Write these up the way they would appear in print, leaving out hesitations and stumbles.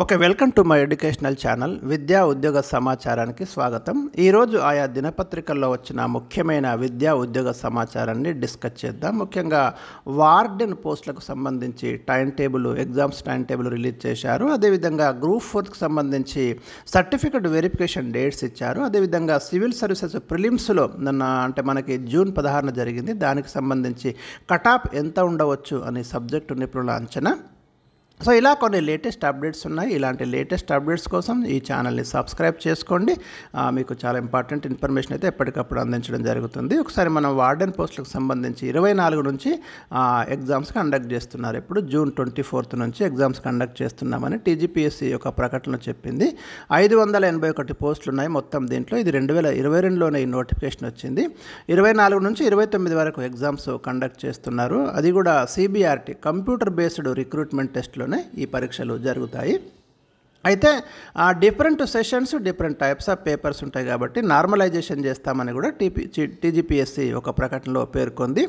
Okay. Welcome to my educational channel విద్యా ఉద్యోగ సమాచారానికి స్వాగతం. ఈరోజు ఆయా దినపత్రికల్లో వచ్చిన ముఖ్యమైన విద్యా ఉద్యోగ సమాచారాన్ని డిస్కస్ చేద్దాం. ముఖ్యంగా వార్డెన్ పోస్టులకు సంబంధించి ఎగ్జామ్స్ టైం టేబుల్ రిలీజ్ చేశారు. అదేవిధంగా గ్రూప్ 4కి సంబంధించి సర్టిఫికెట్ వెరిఫికేషన్ డేట్స్ ఇచ్చారు. అదేవిధంగా సివిల్ సర్వీసెస్ ప్రిలిమ్స్లో అంటే మనకి జూన్ 16న జరిగింది. దానికి సంబంధించి కటాఫ్ ఎంత ఉండవచ్చు అనే సబ్జెక్టు నిపుణుల అంచనా. సో ఇలా కొన్ని లేటెస్ట్ అప్డేట్స్ ఉన్నాయి. ఇలాంటి లేటెస్ట్ అప్డేట్స్ కోసం ఈ ఛానల్ని సబ్స్క్రైబ్ చేసుకోండి. మీకు చాలా ఇంపార్టెంట్ ఇన్ఫర్మేషన్ అయితే ఎప్పటికప్పుడు అందించడం జరుగుతుంది. ఒకసారి మనం వార్డెన్ పోస్టులకు సంబంధించి 24 నుంచి ఎగ్జామ్స్ కండక్ట్ చేస్తున్నారు. ఇప్పుడు జూన్ 24 నుంచి ఎగ్జామ్స్ కండక్ట్ చేస్తున్నామని టీజీపీఎస్సీ ఒక ప్రకటన చెప్పింది. 581 పోస్టులు ఉన్నాయి మొత్తం. దీంట్లో ఇది 2022లోనే ఈ నోటిఫికేషన్ వచ్చింది. 24 నుంచి 29 వరకు ఎగ్జామ్స్ కండక్ట్ చేస్తున్నారు. అది కూడా సిబిఆర్టీ కంప్యూటర్ బేస్డ్ రిక్రూట్మెంట్ టెస్ట్లోనే ఈ పరీక్షలు జరుగుతాయి. అయితే different sessions, different types of papers ఉంటాయి కాబట్టి నార్మలైజేషన్ చేస్తామని కూడా టీజీపీఎస్సీ ఒక ప్రకటనలో పేర్కొంది.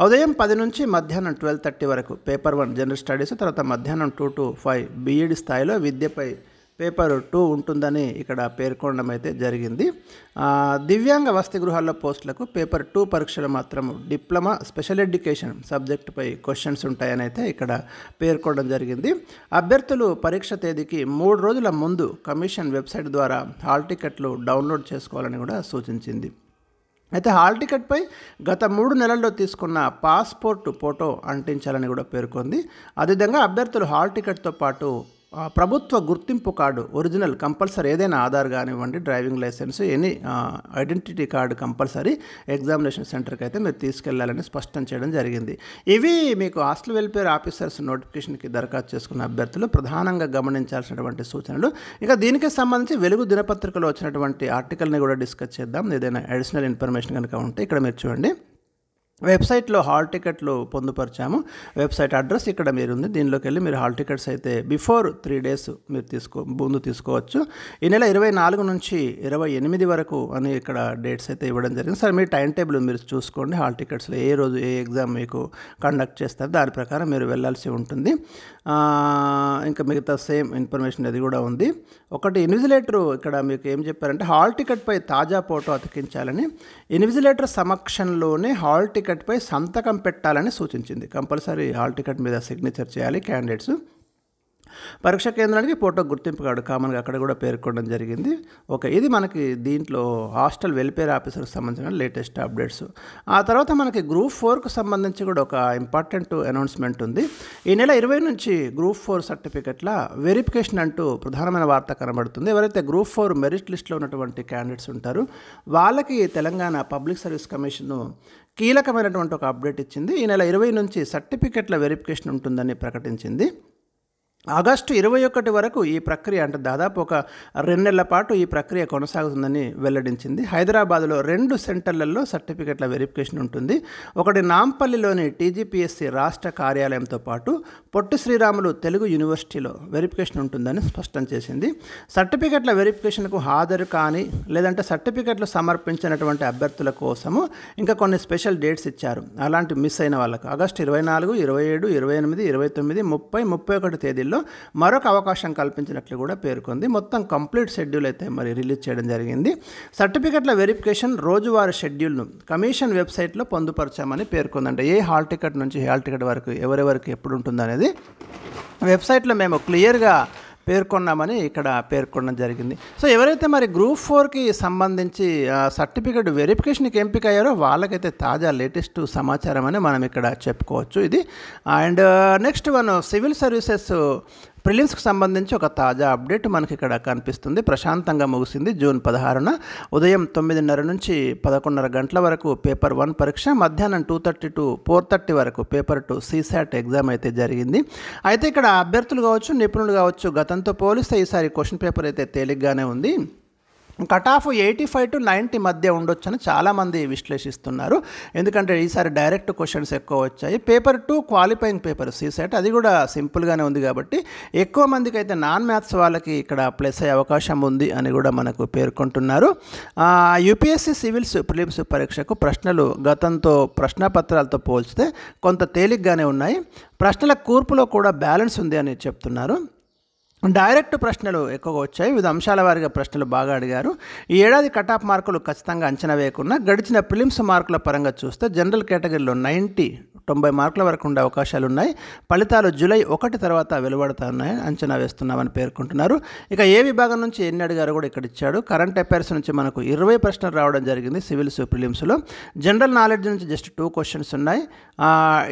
ఉదయం 10 నుంచి మధ్యాహ్నం 12:30 వరకు పేపర్ 1 జనరల్ స్టడీస్, తర్వాత మధ్యాహ్నం 2 to 5 బీఈడి స్థాయిలో విద్యపై పేపర్ 2 ఉంటుందని ఇక్కడ పేర్కొనడం అయితే జరిగింది. దివ్యాంగ వసతి గృహాల్లో పోస్టులకు పేపర్ 2 పరీక్షలు మాత్రం డిప్లొమా స్పెషల్ ఎడ్యుకేషన్ సబ్జెక్టుపై క్వశ్చన్స్ ఉంటాయని అయితే ఇక్కడ పేర్కొనడం జరిగింది. అభ్యర్థులు పరీక్ష తేదీకి 3 రోజుల ముందు కమిషన్ వెబ్సైట్ ద్వారా హాల్ టికెట్లు డౌన్లోడ్ చేసుకోవాలని కూడా సూచించింది. అయితే హాల్ టికెట్పై గత 3 నెలల్లో తీసుకున్న పాస్పోర్ట్ ఫోటో అంటించాలని కూడా పేర్కొంది. అదేవిధంగా అభ్యర్థులు హాల్ టికెట్తో పాటు ప్రభుత్వ గుర్తింపు కార్డు ఒరిజినల్ కంపల్సరీ, ఏదైనా ఆధార్ కానివ్వండి, driving licence, any identity card compulsory examination సెంటర్కి అయితే మీరు తీసుకెళ్లాలని స్పష్టం చేయడం జరిగింది. ఇవి మీకు హాస్టల్ వెల్ఫేర్ ఆఫీసర్స్ నోటిఫికేషన్కి దరఖాస్తు చేసుకున్న అభ్యర్థులు ప్రధానంగా గమనించాల్సినటువంటి సూచనలు. ఇక దీనికి సంబంధించి వెలుగు దినపత్రికలో వచ్చినటువంటి ఆర్టికల్ని కూడా డిస్కస్ చేద్దాం. ఏదైనా అడిషనల్ ఇన్ఫర్మేషన్ కనుక ఉంటే ఇక్కడ మీరు చూడండి. వెబ్సైట్లో హాల్ టికెట్లు పొందుపరిచాము. వెబ్సైట్ అడ్రస్ ఇక్కడ మీరు ఉంది. దీనిలోకి వెళ్ళి మీరు హాల్ టికెట్స్ అయితే బిఫోర్ 3 days మీరు ముందు తీసుకోవచ్చు. ఈ నెల 24 నుంచి 28 వరకు అని ఇక్కడ డేట్స్ అయితే ఇవ్వడం జరిగింది. సరే, మీ టైం టేబుల్ మీరు చూసుకోండి. హాల్ టికెట్స్లో ఏ రోజు ఏ ఎగ్జామ్ మీకు కండక్ట్ చేస్తారు దాని ప్రకారం మీరు వెళ్ళాల్సి ఉంటుంది. ఇంకా మిగతా సేమ్ ఇన్ఫర్మేషన్ అది కూడా ఉంది. ఒకటి ఇన్విజిలేటర్ ఇక్కడ మీకు ఏం చెప్పారంటే హాల్ టికెట్పై తాజా ఫోటో అతికించాలని, ఇన్విజిలేటర్ సమక్షంలోనే హాల్ టికెట్పై సంతకం పెట్టాలని సూచించింది. కంపల్సరీ హాల్ టికెట్ మీద సిగ్నేచర్ చేయాలి క్యాండిడేట్స్. పరీక్ష కేంద్రానికి ఫోటో గుర్తింపు కార్డు కామన్గా అక్కడ కూడా పేర్కొనడం జరిగింది. ఓకే, ఇది మనకి దీంట్లో హాస్టల్ వెల్ఫేర్ ఆఫీసర్కి సంబంధించిన లేటెస్ట్ అప్డేట్స్. ఆ తర్వాత మనకి గ్రూప్ 4కు సంబంధించి కూడా ఒక ఇంపార్టెంట్ అనౌన్స్మెంట్ ఉంది. ఈ నెల 20 నుంచి గ్రూప్ 4 సర్టిఫికెట్ల వెరిఫికేషన్ అంటూ ప్రధానమైన వార్త కనబడుతుంది. ఎవరైతే గ్రూప్ 4 మెరిట్ లిస్ట్లో ఉన్నటువంటి క్యాండిడేట్స్ ఉంటారో వాళ్ళకి తెలంగాణ పబ్లిక్ సర్వీస్ కమిషన్ కీలకమైనటువంటి ఒక అప్డేట్ ఇచ్చింది. ఈ నెల 20 నుంచి సర్టిఫికెట్ల వెరిఫికేషన్ ఉంటుందని ప్రకటించింది. ఆగస్టు 21 వరకు ఈ ప్రక్రియ, అంటే దాదాపు ఒక 2 నెలల పాటు ఈ ప్రక్రియ కొనసాగుతుందని వెల్లడించింది. హైదరాబాద్లో 2 సెంటర్లలో సర్టిఫికెట్ల వెరిఫికేషన్ ఉంటుంది. ఒకటి నాంపల్లిలోని టీజీపీఎస్సీ రాష్ట్ర కార్యాలయంతో పాటు పొట్టి శ్రీరాములు తెలుగు యూనివర్సిటీలో వెరిఫికేషన్ ఉంటుందని స్పష్టం చేసింది. సర్టిఫికెట్ల వెరిఫికేషన్కు హాజరు కానీ లేదంటే సర్టిఫికెట్లు సమర్పించినటువంటి అభ్యర్థుల కోసము ఇంకా కొన్ని స్పెషల్ డేట్స్ ఇచ్చారు. అలాంటి మిస్ అయిన వాళ్ళకు ఆగస్టు 24, 27, 28, 29, 30, 31 తేదీల్లో మరొక అవకాశం కల్పించినట్లు కూడా పేర్కొంది. మొత్తం కంప్లీట్ షెడ్యూల్ అయితే మరి రిలీజ్ చేయడం జరిగింది. సర్టిఫికెట్ల వెరిఫికేషన్ రోజువారీ షెడ్యూల్ను కమిషన్ వెబ్సైట్లో పొందుపరచామని పేర్కొందంటే ఏ హాల్ టికెట్ నుంచి హాల్ టికెట్ వరకు ఎవరెవరికి ఎప్పుడు ఉంటుందనేది వెబ్సైట్లో మేము క్లియర్గా పేర్కొన్నామని ఇక్కడ పేర్కొనడం జరిగింది. సో ఎవరైతే మరి గ్రూప్ 4కి సంబంధించి సర్టిఫికెట్ వెరిఫికేషన్కి ఎంపిక అయ్యారో వాళ్ళకైతే తాజా లేటెస్ట్ సమాచారం అని మనం ఇక్కడ చెప్పుకోవచ్చు ఇది. And next one civil services ప్రిలిమ్స్కి సంబంధించి ఒక తాజా అప్డేట్ మనకి ఇక్కడ కనిపిస్తుంది. ప్రశాంతంగా ముగిసింది. జూన్ 16న ఉదయం 9:30 నుంచి 11:30 గంటల వరకు పేపర్ 1 పరీక్ష, మధ్యాహ్నం 2:30 to 4:30 వరకు పేపర్ 2 CSAT ఎగ్జామ్ అయితే జరిగింది. అయితే ఇక్కడ అభ్యర్థులు కావచ్చు, నిపుణులు కావచ్చు, గతంతో పోలిస్తే ఈసారి క్వశ్చన్ పేపర్ అయితే తేలిగ్గానే ఉంది. కట్ ఆఫ్ 85 to 90 మధ్య ఉండొచ్చని చాలామంది విశ్లేషిస్తున్నారు. ఎందుకంటే ఈసారి డైరెక్ట్ క్వశ్చన్స్ ఎక్కువ వచ్చాయి. పేపర్ 2 క్వాలిఫైయింగ్ పేపర్ CSAT అది కూడా సింపుల్గానే ఉంది కాబట్టి ఎక్కువ మందికి అయితే నాన్ మ్యాథ్స్ వాళ్ళకి ఇక్కడ ప్లస్ అయ్యే అవకాశం ఉంది అని కూడా మనకు పేర్కొంటున్నారు. యూపీఎస్సీ సివిల్స్ ప్రిలిమ్స్ పరీక్షకు ప్రశ్నలు గతంతో ప్రశ్నపత్రాలతో పోల్చితే కొంత తేలిగ్గానే ఉన్నాయి. ప్రశ్నల కూర్పులో కూడా బ్యాలెన్స్ ఉంది అని చెప్తున్నారు. డైరెక్ట్ ప్రశ్నలు ఎక్కువగా వచ్చాయి. వివిధ అంశాల వారీగా ప్రశ్నలు బాగా అడిగారు. ఈ ఏడాది కటాఫ్ మార్కులు ఖచ్చితంగా అంచనా వేయకుండా గడిచిన ప్రిలిమ్స్ మార్కుల పరంగా చూస్తే జనరల్ కేటగిరీలో 90 మార్కుల వరకు ఉండే అవకాశాలు ఉన్నాయి. ఫలితాలు జూలై 1 తర్వాత వెలువడుతున్నాయని అంచనా వేస్తున్నామని పేర్కొంటున్నారు. ఇక ఏ విభాగం నుంచి ఎన్ని అడిగారో కూడా ఇక్కడ ఇచ్చాడు. కరెంట్ అఫైర్స్ నుంచి మనకు 20 ప్రశ్నలు రావడం జరిగింది సివిల్స్ ప్రిలిమ్స్లో. జనరల్ నాలెడ్జ్ నుంచి జస్ట్ 2 క్వశ్చన్స్ ఉన్నాయి.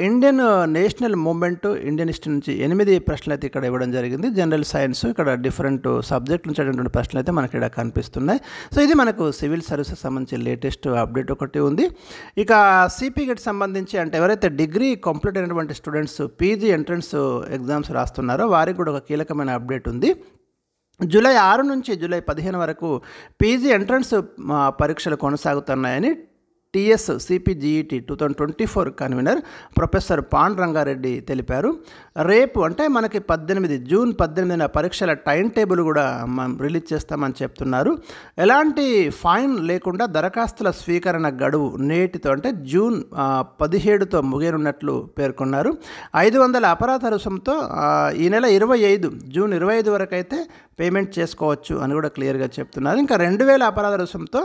Indian national movement, Indian history నుంచి 8 ప్రశ్నలు అయితే ఇక్కడ ఇవ్వడం జరిగింది. జనరల్ సైన్స్ ఇక్కడ డిఫరెంట్ సబ్జెక్ట్ నుంచి అటువంటి ప్రశ్నలు అయితే మనకి ఇక్కడ కనిపిస్తున్నాయి. సో ఇది మనకు సివిల్ సర్వీసెస్ సంబంధించి లేటెస్ట్ అప్డేట్ ఒకటి ఉంది. ఇక సిపిగెట్ సంబంధించి అంటే ఎవరైతే డిగ్రీ కంప్లీట్ అయినటువంటి స్టూడెంట్స్ పీజీ ఎంట్రన్స్ ఎగ్జామ్స్ రాస్తున్నారో వారికి కూడా ఒక కీలకమైన అప్డేట్ ఉంది. జూలై 6 నుంచి జూలై 15 వరకు పీజీ ఎంట్రన్స్ పరీక్షలు కొనసాగుతున్నాయని TS CPGET 2024 convener professor Pandu Rangareddy తెలిపారు. రేపు అంటే మనకి జూన్ 18న పరీక్షల టైం టేబుల్ కూడా మనం రిలీజ్ చేస్తామని చెప్తున్నారు. ఎలాంటి ఫైన్ లేకుండా దరఖాస్తుల స్వీకరణ గడువు నేటితో అంటే జూన్ 17తో ముగియనున్నట్లు పేర్కొన్నారు. 500 అపరాధ రుసుంతో ఈ నెల 25 జూన్ 25 వరకు అయితే పేమెంట్ చేసుకోవచ్చు అని కూడా క్లియర్గా చెప్తున్నారు. ఇంకా 2000 అపరాధ రుసుంతో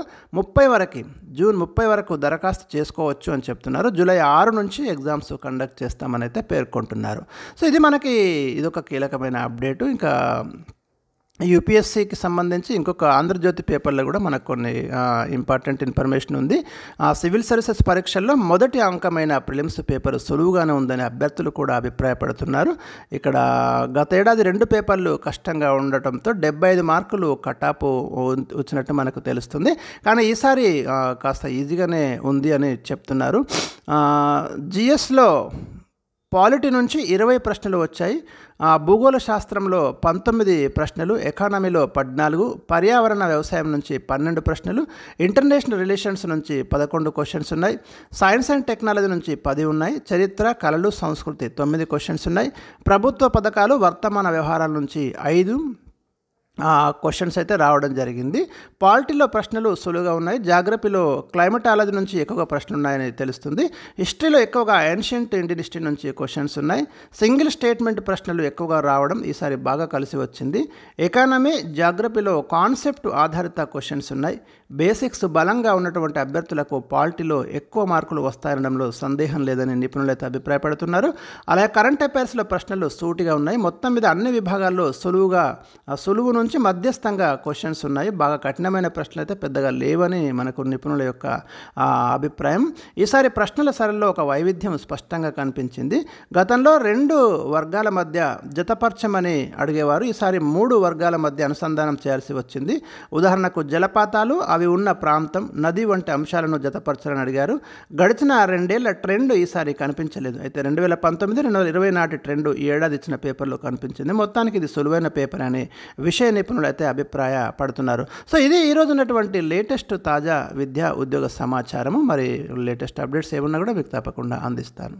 జూన్ 30 వరకు దరఖాస్తు చేసుకోవచ్చు అని చెప్తున్నారు. జూలై 6 నుంచి ఎగ్జామ్స్ కండక్ట్ చేస్తామని అయితే పేర్కొంటున్నారు. సో ఇది మనకి ఇదొక కీలకమైన అప్డేటు. ఇంకా యూపీఎస్సీకి సంబంధించి ఇంకొక ఆంధ్రజ్యోతి పేపర్లో కూడా మనకు కొన్ని ఇంపార్టెంట్ ఇన్ఫర్మేషన్ ఉంది. సివిల్ సర్వీసెస్ పరీక్షల్లో మొదటి అంకమైన ప్రిలిమ్స్ పేపర్ సులువుగానే ఉందని అభ్యర్థులు కూడా అభిప్రాయపడుతున్నారు. ఇక్కడ గత ఏడాది 2 పేపర్లు కష్టంగా ఉండటంతో 75 మార్కులు కటాప్ వచ్చినట్టు మనకు తెలుస్తుంది. కానీ ఈసారి కాస్త ఈజీగానే ఉంది అని చెప్తున్నారు. జిఎస్లో పాలిటీ నుంచి 20 ప్రశ్నలు వచ్చాయి. భూగోళ శాస్త్రంలో 19 ప్రశ్నలు, ఎకానమీలో 14, పర్యావరణ వ్యవసాయం నుంచి 12 ప్రశ్నలు, ఇంటర్నేషనల్ రిలేషన్స్ నుంచి 11 క్వశ్చన్స్ ఉన్నాయి, సైన్స్ అండ్ టెక్నాలజీ నుంచి 10 ఉన్నాయి, చరిత్ర, కళలు, సంస్కృతి 9 క్వశ్చన్స్ ఉన్నాయి, ప్రభుత్వ పథకాలు, వర్తమాన వ్యవహారాల నుంచి 5 క్వశ్చన్స్ అయితే రావడం జరిగింది. పాలిటీలో ప్రశ్నలు సులువుగా ఉన్నాయి. జాగ్రఫీలో క్లైమటాలజీ నుంచి ఎక్కువగా ప్రశ్నలు ఉన్నాయని తెలుస్తుంది. హిస్టరీలో ఎక్కువగా ఏన్షియంట్ ఇండియన్ హిస్టరీ నుంచి క్వశ్చన్స్ ఉన్నాయి. సింగిల్ స్టేట్మెంట్ ప్రశ్నలు ఎక్కువగా రావడం ఈసారి బాగా కలిసి వచ్చింది. ఎకానమీ, జాగ్రఫీలో కాన్సెప్ట్ ఆధారిత క్వశ్చన్స్ ఉన్నాయి. బేసిక్స్ బలంగా ఉన్నటువంటి అభ్యర్థులకు పాలిటీలో ఎక్కువ మార్కులు వస్తాయనడంలో సందేహం లేదని నిపుణులు అయితే అభిప్రాయపడుతున్నారు. అలాగే కరెంట్ అఫైర్స్లో ప్రశ్నలు సూటిగా ఉన్నాయి. మొత్తం మీద అన్ని విభాగాల్లో సులువు నుంచి మధ్యస్థంగా క్వశ్చన్స్ ఉన్నాయి. బాగా కఠినమైన ప్రశ్నలు అయితే పెద్దగా లేవని మనకు నిపుణుల యొక్క అభిప్రాయం. ఈసారి ప్రశ్నల సరళిలో ఒక వైవిధ్యం స్పష్టంగా కనిపించింది. గతంలో 2 వర్గాల మధ్య జతపరచమని అడిగేవారు. ఈసారి 3 వర్గాల మధ్య అనుసంధానం చేయాల్సి వచ్చింది. ఉదాహరణకు జలపాతాలు, అవి ఉన్న ప్రాంతం, నది వంటి అంశాలను జతపరచాలని అడిగారు. గడిచిన 2 ఏళ్ల ట్రెండ్ ఈసారి కనిపించలేదు. అయితే 2019, 2020 నాటి ట్రెండ్ ఈ ఏడాది ఇచ్చిన పేపర్లో కనిపించింది. మొత్తానికి ఇది సులువైన పేపర్ అని విషయ నిపుణులు అయితే అభిప్రాయపడుతున్నారు. సో ఇది ఈరోజు ఉన్నటువంటి లేటెస్ట్ తాజా విద్యా ఉద్యోగ సమాచారము. మరి లేటెస్ట్ అప్డేట్స్ ఏమన్నా కూడా మీకు తప్పకుండా అందిస్తాను.